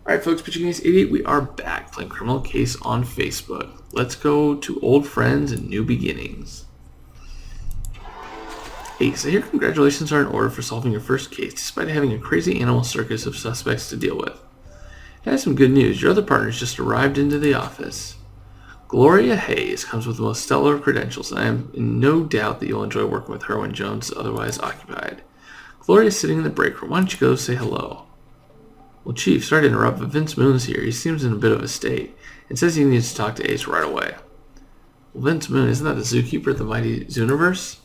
Alright folks, Pitching88, we are back playing Criminal Case on Facebook. Let's go to old friends and new beginnings. Ace, I hear congratulations are in order for solving your first case, despite having a crazy animal circus of suspects to deal with. I have some good news. Your other partners just arrived into the office. Gloria Hayes comes with the most stellar of credentials, and I am in no doubt that you'll enjoy working with her when Jones is otherwise occupied. Gloria is sitting in the break room. Why don't you go say hello? Well, Chief, sorry to interrupt, but Vince Moon's here. He seems in a bit of a state and says he needs to talk to Ace right away. Well, Vince Moon, isn't that the zookeeper at the mighty Zooniverse?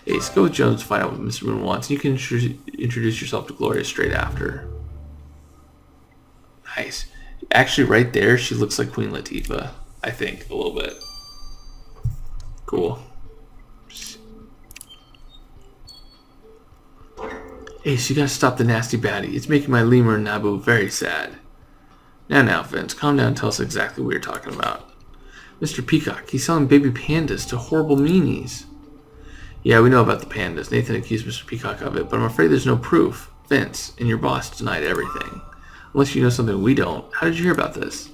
Ace, go with Jones to find out what Mr. Moon wants, and you can introduce yourself to Gloria straight after. Nice. Actually, right there, she looks like Queen Latifah, I think, a little bit. Cool. Ace, you gotta stop the nasty baddie. It's making my lemur and Nabu very sad. Now, Vince, calm down and tell us exactly what you're talking about. Mr. Peacock, he's selling baby pandas to horrible meanies. Yeah, we know about the pandas. Nathan accused Mr. Peacock of it, but I'm afraid there's no proof. Vince and your boss denied everything. Unless you know something we don't. How did you hear about this?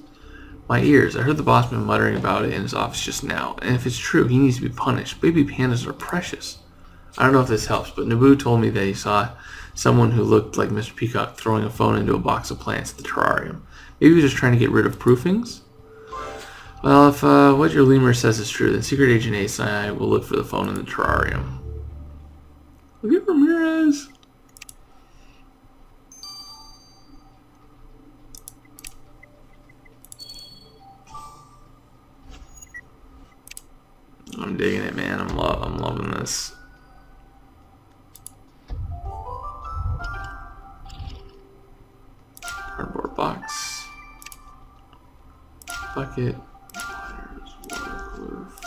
My ears. I heard the boss man muttering about it in his office just now, and if it's true, he needs to be punished. Baby pandas are precious. I don't know if this helps, but Nabu told me that he saw someone who looked like Mr. Peacock throwing a phone into a box of plants at the terrarium. Maybe he was just trying to get rid of proofings? Well, if what your lemur says is true, then Secret Agent Ace and I will look for the phone in the terrarium. Look at Ramirez! I'm digging it, man. I'm loving this. Cardboard box. Bucket. Waterproof.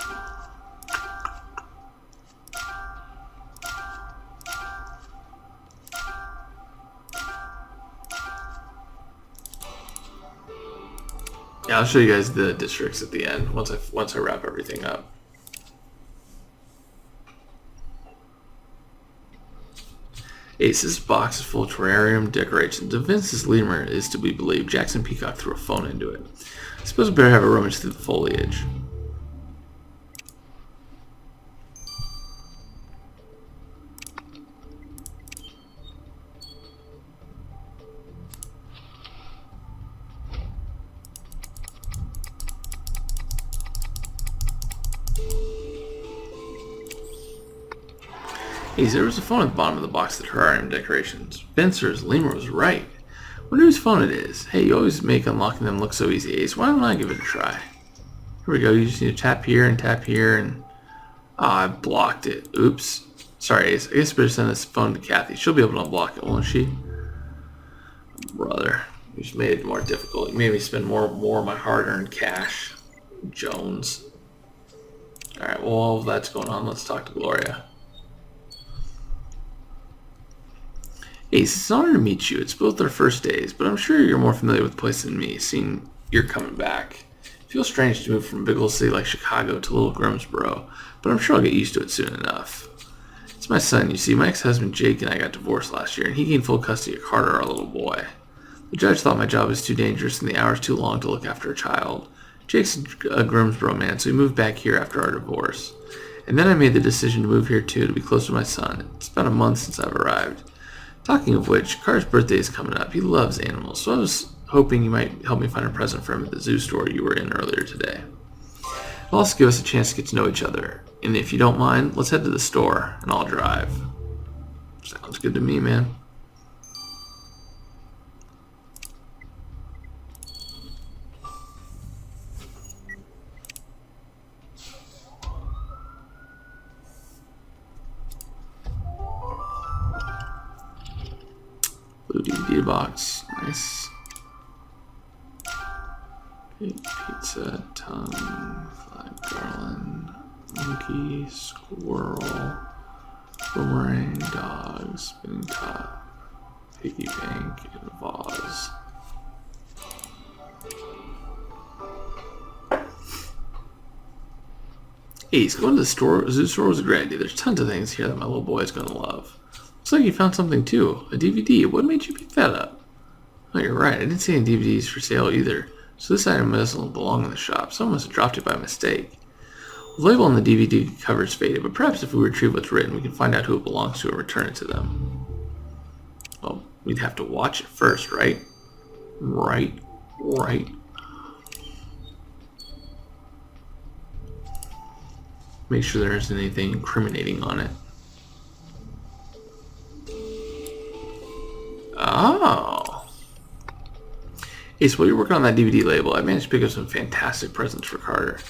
Yeah, I'll show you guys the districts at the end once I wrap everything up. Ace's box is full of terrarium decorations. If Vince's lemur is to be believed, Jackson Peacock threw a phone into it. I suppose we better have a rummage through the foliage. Hey, there was a phone at the bottom of the box of the terrarium decorations. Vince's lemur was right. Wonder whose phone it is. Hey, you always make unlocking them look so easy, Ace. Why don't I give it a try? Here we go. You just need to tap here, and... I blocked it. Oops. Sorry, Ace. I guess I better send this phone to Kathy. She'll be able to unblock it, won't she? Brother. You just made it more difficult. You made me spend more of my hard-earned cash. Jones. Alright, well, while that's going on, let's talk to Gloria. Ace, it's an honor to meet you. It's both our first days, but I'm sure you're more familiar with the place than me, seeing you're coming back. It feels strange to move from a big old city like Chicago to little Grimsboro, but I'm sure I'll get used to it soon enough. It's my son, you see. My ex-husband Jake and I got divorced last year, and he gained full custody of Carter, our little boy. The judge thought my job was too dangerous and the hours too long to look after a child. Jake's a Grimsboro man, so he moved back here after our divorce. And then I made the decision to move here too, to be closer to my son. It's been a month since I've arrived. Talking of which, Carter's birthday is coming up. He loves animals, so I was hoping you might help me find a present for him at the zoo store you were in earlier today. It'll also give us a chance to get to know each other. And if you don't mind, let's head to the store, and I'll drive. Sounds good to me, man. Blue DVD box. Nice. Pig, pizza, tongue, flag garland, monkey, squirrel, boomerang, dog, spinning top, piggy bank, and vase. Ace, going to the zoo store was a great idea. There's tons of things here that my little boy is going to love. Looks like you found something too. A DVD. What made you pick that up? Oh, you're right. I didn't see any DVDs for sale either. So this item doesn't belong in the shop. Someone must have dropped it by mistake. The label on the DVD cover is faded, but perhaps if we retrieve what's written, we can find out who it belongs to and return it to them. Well, we'd have to watch it first, right? Right. Make sure there isn't anything incriminating on it. Oh. Ace, while you're working on that DVD label, I managed to pick up some fantastic presents for Carter.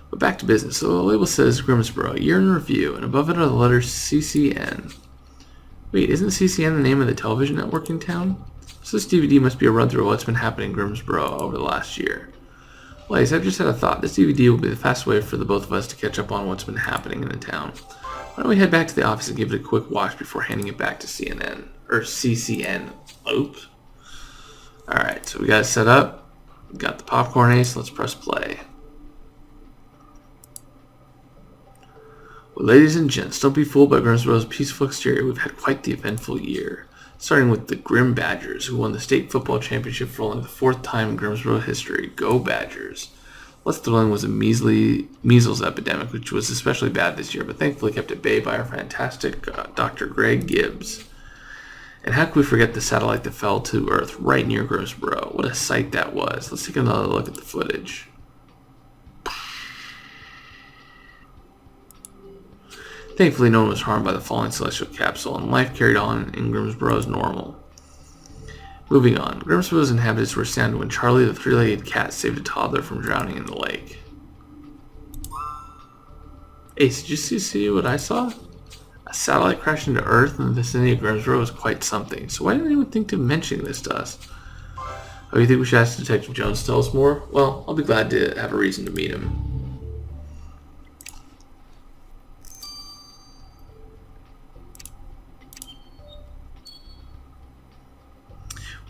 But back to business. So the label says Grimsboro, year in review, and above it are the letters CCN. Wait, isn't CCN the name of the television network in town? So this DVD must be a run-through of what's been happening in Grimsboro over the last year. Well, Ace, I've just had a thought. This DVD will be the fastest way for the both of us to catch up on what's been happening in the town. Why don't we head back to the office and give it a quick watch before handing it back to CNN? Or CCN. Oops. Alright, so we got it set up. We got the popcorn, Ace. Let's press play. Well, ladies and gents, don't be fooled by Grimsboro's peaceful exterior. We've had quite the eventful year. Starting with the Grim Badgers, who won the state football championship for only the fourth time in Grimsboro history. Go Badgers. Less thrilling was a measles epidemic, which was especially bad this year, but thankfully kept at bay by our fantastic Dr. Greg Gibbs. And how could we forget the satellite that fell to Earth right near Grimsboro? What a sight that was. Let's take another look at the footage. Thankfully, no one was harmed by the falling celestial capsule, and life carried on in Grimsboro as normal. Moving on, Grimsboro's inhabitants were astounded when Charlie the three-legged cat saved a toddler from drowning in the lake. Ace, did you see what I saw? A satellite crash into Earth in the vicinity of Grimsboro was quite something, so why didn't anyone think to mention this to us? Oh, you think we should ask Detective Jones to tell us more? Well, I'll be glad to have a reason to meet him.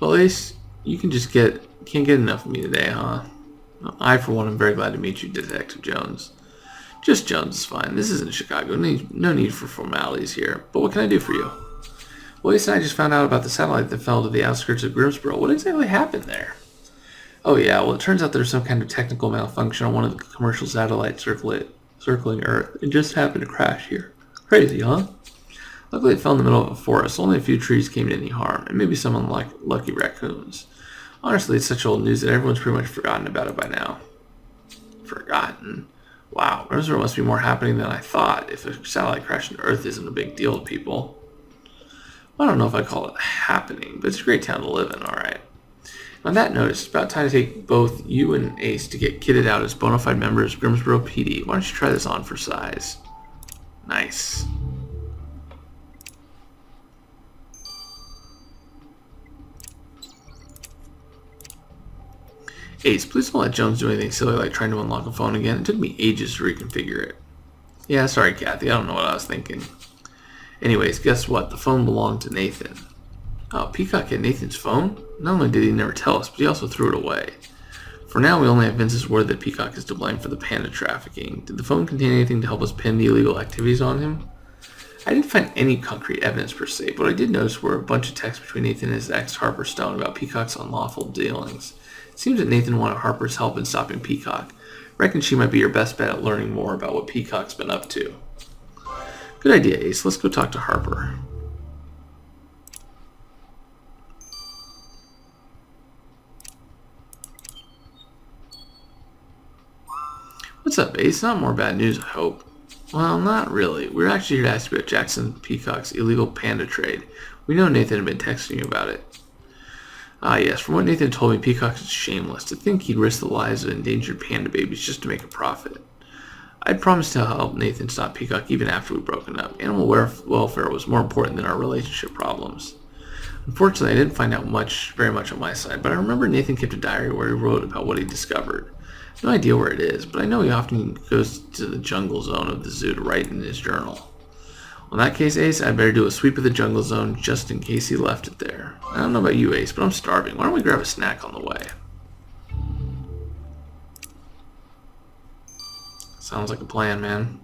Well, Ace, you can't get enough of me today, huh? I, for one, am very glad to meet you, Detective Jones. Just Jones is fine. This isn't Chicago. No need for formalities here. But what can I do for you? Well, Ace and I just found out about the satellite that fell to the outskirts of Grimsboro. What exactly happened there? Oh, yeah. Well, it turns out there's some kind of technical malfunction on one of the commercial satellites circling Earth. It just happened to crash here. Crazy, huh? Luckily, it fell in the middle of a forest. Only a few trees came to any harm, and maybe some unlucky raccoons. Honestly, it's such old news that everyone's pretty much forgotten about it by now. Forgotten? Wow, Grimsboro must be more happening than I thought if a satellite crash into Earth isn't a big deal to people. Well, I don't know if I'd call it happening, but it's a great town to live in, alright. On that note, it's about time to take both you and Ace to get kitted out as bona fide members of Grimsboro PD. Why don't you try this on for size? Nice. Ace, please don't let Jones do anything silly like trying to unlock a phone again. It took me ages to reconfigure it. Yeah, sorry, Kathy. I don't know what I was thinking. Anyways, guess what? The phone belonged to Nathan. Oh, Peacock had Nathan's phone? Not only did he never tell us, but he also threw it away. For now, we only have Vince's word that Peacock is to blame for the panda trafficking. Did the phone contain anything to help us pin the illegal activities on him? I didn't find any concrete evidence per se, but what I did notice were a bunch of texts between Nathan and his ex, Harper Stone, about Peacock's unlawful dealings. It seems that Nathan wanted Harper's help in stopping Peacock. Reckon she might be your best bet at learning more about what Peacock's been up to. Good idea, Ace. Let's go talk to Harper. What's up, Ace? Not more bad news, I hope. Well, not really. We're actually here to ask you about Jackson Peacock's illegal panda trade. We know Nathan had been texting you about it. Ah, yes. From what Nathan told me, Peacock is shameless. To think he'd risk the lives of endangered panda babies just to make a profit. I'd promised to help Nathan stop Peacock even after we'd broken up. Animal welfare was more important than our relationship problems. Unfortunately, I didn't find out very much on my side, but I remember Nathan kept a diary where he wrote about what he discovered. No idea where it is, but I know he often goes to the jungle zone of the zoo to write in his journal. Well, in that case, Ace, I'd better do a sweep of the jungle zone just in case he left it there. I don't know about you, Ace, but I'm starving. Why don't we grab a snack on the way? Sounds like a plan, man.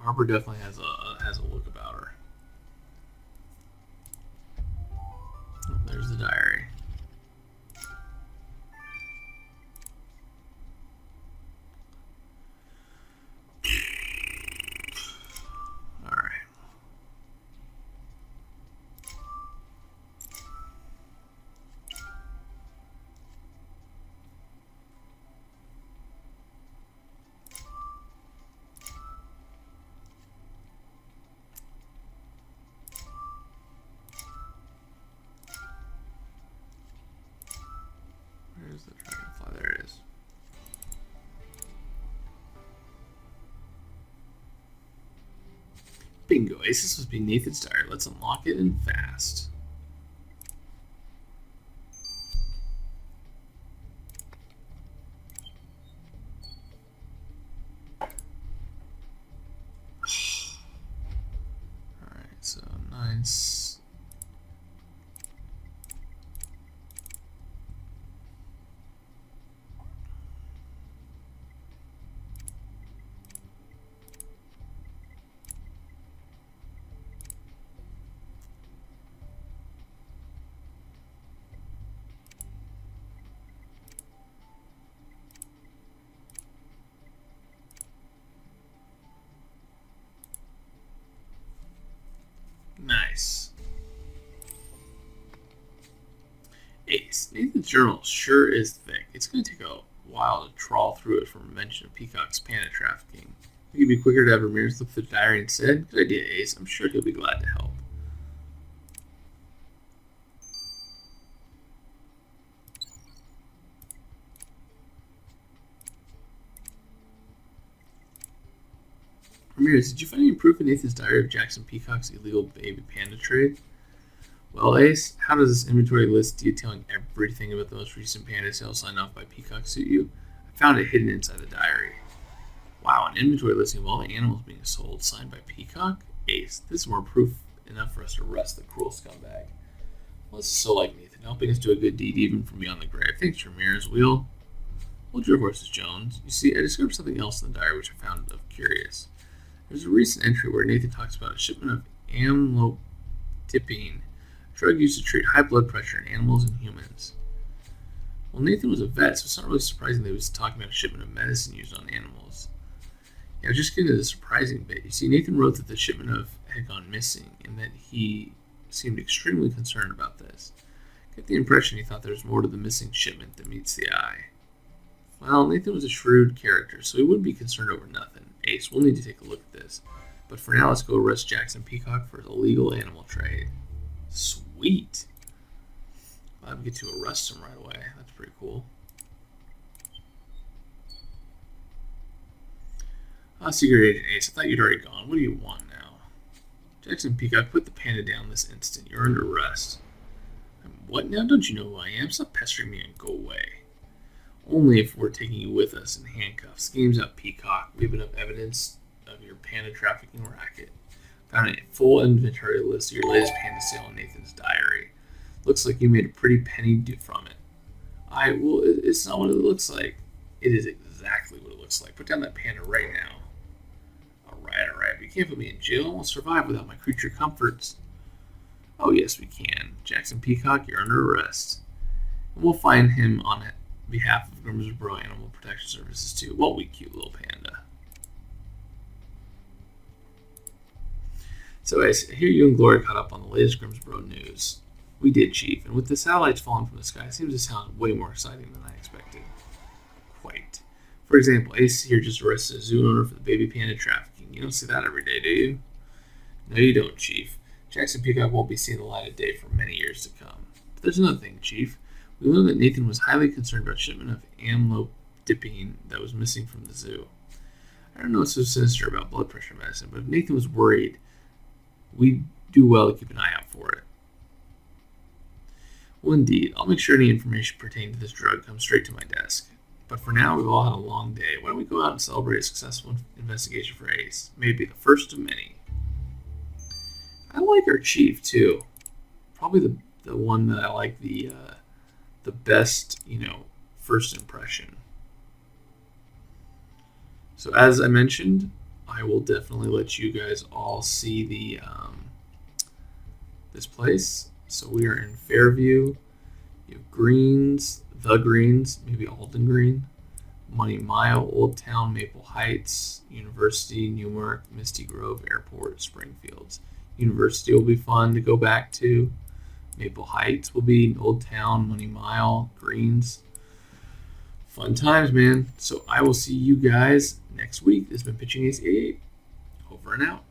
Harper definitely has a look about her. Oh, there's the diary. All right. Where's the dragonfly? There it is. Bingo. Ace, this must be Nathan's diary. Let's unlock it and fast. Alright, so nice. Nice. Ace. Nathan's journal sure is thick. It's going to take a while to trawl through it from a mention of Peacock's panda trafficking. It would be quicker to have Ramirez look through the diary instead. Good idea, Ace. I'm sure he'll be glad to help. Ramirez, did you find any proof in Nathan's diary of Jackson Peacock's illegal baby panda trade? Well, Ace, how does this inventory list detailing everything about the most recent panda sale signed off by Peacock suit you? I found it hidden inside the diary. Wow, an inventory listing of all the animals being sold signed by Peacock? Ace, this is more proof enough for us to arrest the cruel scumbag. Well, this is so like Nathan, helping us do a good deed even from beyond the grave. Thanks, Ramirez. Hold your horses, Jones. You see, I discovered something else in the diary which I found of curious. There's a recent entry where Nathan talks about a shipment of amlodipine, a drug used to treat high blood pressure in animals and humans. Well, Nathan was a vet, so it's not really surprising that he was talking about a shipment of medicine used on animals. Yeah, just getting to the surprising bit. You see, Nathan wrote that the shipment had gone missing, and that he seemed extremely concerned about this. I get the impression he thought there was more to the missing shipment than meets the eye. Well, Nathan was a shrewd character, so he wouldn't be concerned over nothing. Ace, we'll need to take a look at this. But for now, let's go arrest Jackson Peacock for illegal animal trade. Sweet. Glad we get to arrest him right away. That's pretty cool. Secret Agent Ace, I thought you'd already gone. What do you want now? Jackson Peacock, put the panda down this instant. You're under arrest. What now? Don't you know who I am? Stop pestering me and go away. Only if we're taking you with us in handcuffs. Game's up, Peacock. We have enough evidence of your panda trafficking racket. Found a full inventory list of your latest panda sale in Nathan's diary. Looks like you made a pretty penny from it. Well, it's not what it looks like. It is exactly what it looks like. Put down that panda right now. Alright. But you can't put me in jail. I won't survive without my creature comforts. Oh, yes, we can. Jackson Peacock, you're under arrest. And we'll find him on behalf of Grimsboro Animal Protection Services, too. Well, we cute little panda. So, I hear you and Gloria caught up on the latest Grimsboro news. We did, Chief, and with the satellites falling from the sky, it seems to sound way more exciting than I expected. Quite. For example, Ace here just arrested a zoo owner for the baby panda trafficking. You don't see that every day, do you? No, you don't, Chief. Jackson Peacock won't be seeing the light of day for many years to come. But there's another thing, Chief. We learned that Nathan was highly concerned about shipment of amlodipine that was missing from the zoo. I don't know what's so sinister about blood pressure medicine, but if Nathan was worried, we'd do well to keep an eye out for it. Well, indeed. I'll make sure any information pertaining to this drug comes straight to my desk. But for now, we've all had a long day. Why don't we go out and celebrate a successful investigation for Ace? Maybe the first of many. I like our chief, too. Probably the one that I like the best, first impression. So as I mentioned, I will definitely let you guys all see this place. So we are in Fairview. You have Greens, the Greens, maybe Alden Green, Money Mile, Old Town, Maple Heights, University, Newark, Misty Grove, Airport, Springfields. University will be fun to go back to. Maple Heights will be Old Town, Money Mile, Greens. Fun times, man. So I will see you guys next week. This has been Pitching Ace 88. Over and out.